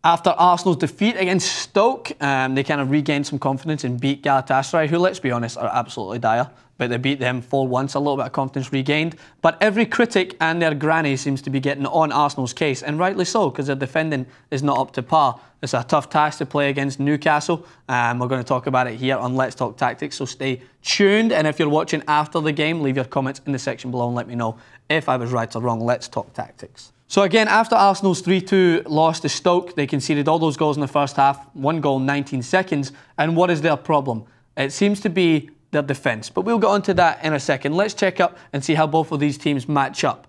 After Arsenal's defeat against Stoke, they kind of regained some confidence and beat Galatasaray, who, let's be honest, are absolutely dire. But they beat them 4-1, so a little bit of confidence regained. But every critic and their granny seems to be getting on Arsenal's case, and rightly so, because their defending is not up to par. It's a tough task to play against Newcastle. We're going to talk about it here on Let's Talk Tactics, so stay tuned. And if you're watching after the game, leave your comments in the section below and let me know if I was right or wrong. Let's Talk Tactics. So again, after Arsenal's 3-2 loss to Stoke, they conceded all those goals in the first half, 1 goal in 19 seconds. And what is their problem? It seems to be their defence. But we'll get onto that in a second. Let's check up and see how both of these teams match up.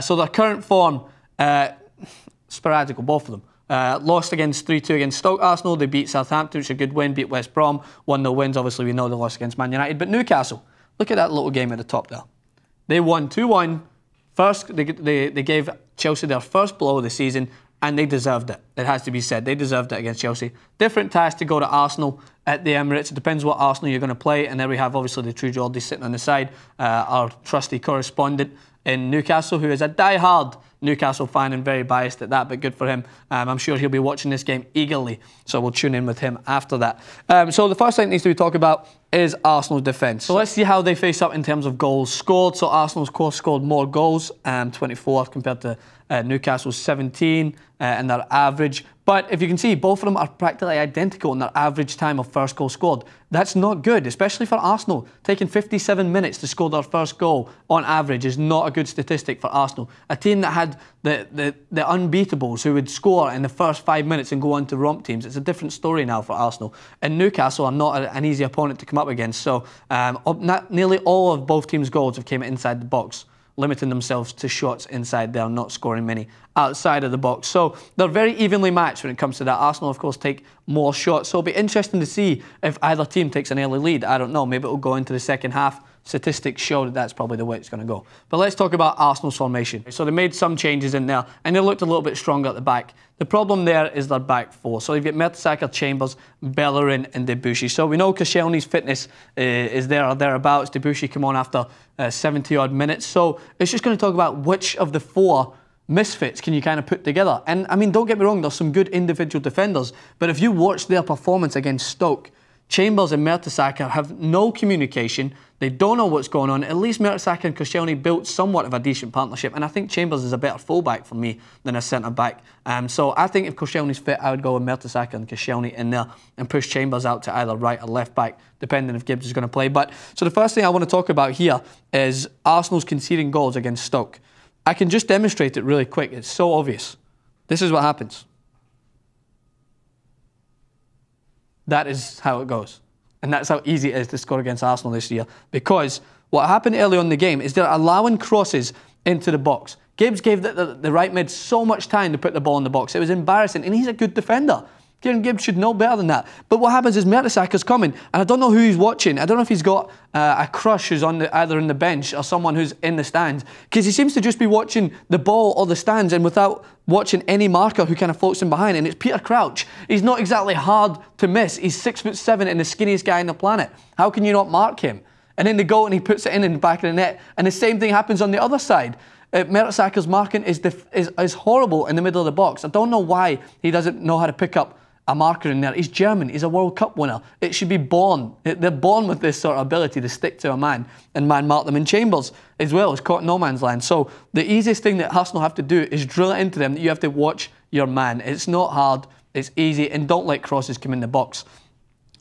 So their current form, sporadical, both of them. Lost against 3-2 against Stoke. Arsenal, they beat Southampton, which is a good win, beat West Brom, 1-0 wins. Obviously, we know they lost against Man United. But Newcastle, look at that little game at the top there. They won 2-1. First, they gave Chelsea their first blow of the season, and they deserved it. It has to be said. They deserved it against Chelsea. Different task to go to Arsenal at the Emirates. It depends what Arsenal you're going to play. And there we have, obviously, the true Geordie sitting on the side, our trusty correspondent in Newcastle, who is a die-hard Newcastle fan and very biased at that, but good for him. I'm sure he'll be watching this game eagerly, so we'll tune in with him after that. So the first thing that needs to be talked about is Arsenal's defence. So let's see how they face up in terms of goals scored. So Arsenal's, of course, scored more goals, 24 compared to Newcastle's 17 in their average. But if you can see, both of them are practically identical in their average time of first goal scored. That's not good, especially for Arsenal. Taking 57 minutes to score their first goal on average is not a good statistic for Arsenal. A team that had the unbeatables who would score in the first 5 minutes and go on to romp teams. It's a different story now for Arsenal. And Newcastle are not an easy opponent to come up against. So nearly all of both teams' goals have came inside the box, limiting themselves to shots inside there, not scoring many outside of the box. So they're very evenly matched when it comes to that. Arsenal, of course, take more shots. So it'll be interesting to see if either team takes an early lead. I don't know. Maybe it'll go into the second half. Statistics show that that's probably the way it's going to go. But let's talk about Arsenal's formation. So they made some changes in there, and they looked a little bit stronger at the back. The problem there is their back four. So you've got Mertesacker, Chambers, Bellerin and Debuchy. So we know Koscielny's fitness is there or thereabouts. Debuchy come on after 70-odd minutes. So it's just going to talk about which of the four misfits can you kind of put together. And, I mean, don't get me wrong, there's some good individual defenders. But if you watch their performance against Stoke, Chambers and Mertesacker have no communication. They don't know what's going on. At least Mertesacker and Koscielny built somewhat of a decent partnership. And I think Chambers is a better fullback for me than a centre-back. So I think if Koscielny's fit, I would go with Mertesacker and Koscielny in there and push Chambers out to either right or left back, depending if Gibbs is going to play. But so the first thing I want to talk about here is Arsenal's conceding goals against Stoke. I can just demonstrate it really quick. It's so obvious. This is what happens. That is how it goes. And that's how easy it is to score against Arsenal this year. Because what happened early on in the game is they're allowing crosses into the box. Gibbs gave the right mid so much time to put the ball in the box. It was embarrassing. And he's a good defender. Kieran Gibbs should know better than that. But what happens is Mertesacker's coming, and I don't know who he's watching. I don't know if he's got a crush who's on either in the bench or someone who's in the stands, because he seems to just be watching the ball or the stands and without watching any marker who kind of floats in behind. And it's Peter Crouch. He's not exactly hard to miss. He's 6'7" and the skinniest guy on the planet. How can you not mark him? And then they go and he puts it in the back of the net, and the same thing happens on the other side. Mertesacker's marking is horrible in the middle of the box. I don't know why he doesn't know how to pick up a marker in there. He's German. He's a World Cup winner. It should be born. They're born with this sort of ability to stick to a man and man mark them. And Chambers as well is caught no man's land. So the easiest thing that Arsenal have to do is drill it into them that you have to watch your man. It's not hard. It's easy. And don't let crosses come in the box.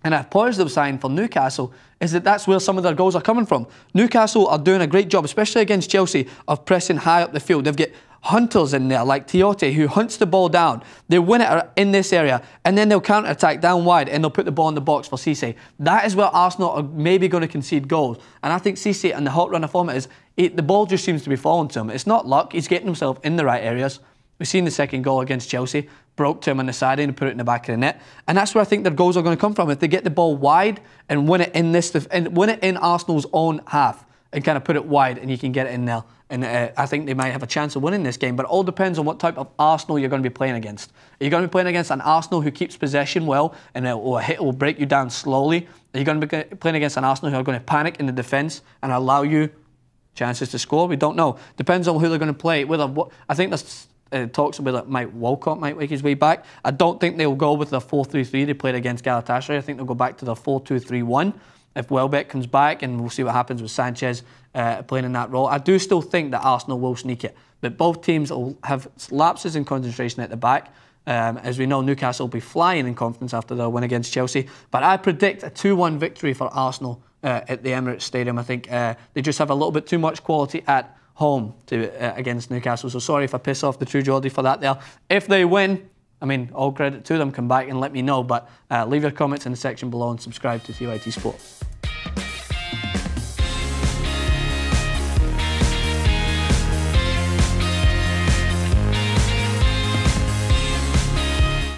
And a positive sign for Newcastle is that that's where some of their goals are coming from. Newcastle are doing a great job, especially against Chelsea, of pressing high up the field. They've got hunters in there like Tiote who hunts the ball down. They win it in this area and then they'll counter-attack down wide and they'll put the ball in the box for Cisse. That is where Arsenal are maybe going to concede goals. And I think Cisse and the hot runner form is the ball just seems to be falling to him. It's not luck. He's getting himself in the right areas. We've seen the second goal against Chelsea. Broke to him on the side and put it in the back of the net. And that's where I think their goals are going to come from. If they get the ball wide and win it in Arsenal's own half and kind of put it wide and you can get it in there. And I think they might have a chance of winning this game. But it all depends on what type of Arsenal you're going to be playing against. Are you going to be playing against an Arsenal who keeps possession well and it will break you down slowly? Are you going to be playing against an Arsenal who are going to panic in the defence and allow you chances to score? We don't know. Depends on who they're going to play with. I think talks about that Mike Walcott might make his way back. I don't think they'll go with the 4-3-3 they played against Galatasaray. I think they'll go back to the 4-2-3-1 if Welbeck comes back, and we'll see what happens with Sanchez playing in that role. I do still think that Arsenal will sneak it, but both teams will have lapses in concentration at the back. As we know, Newcastle will be flying in confidence after their win against Chelsea. But I predict a 2-1 victory for Arsenal at the Emirates Stadium. I think they just have a little bit too much quality at home against Newcastle. So sorry if I piss off the True Geordie for that there. If they win, I mean, all credit to them. Come back and let me know. But leave your comments in the section below and subscribe to TYT Sport.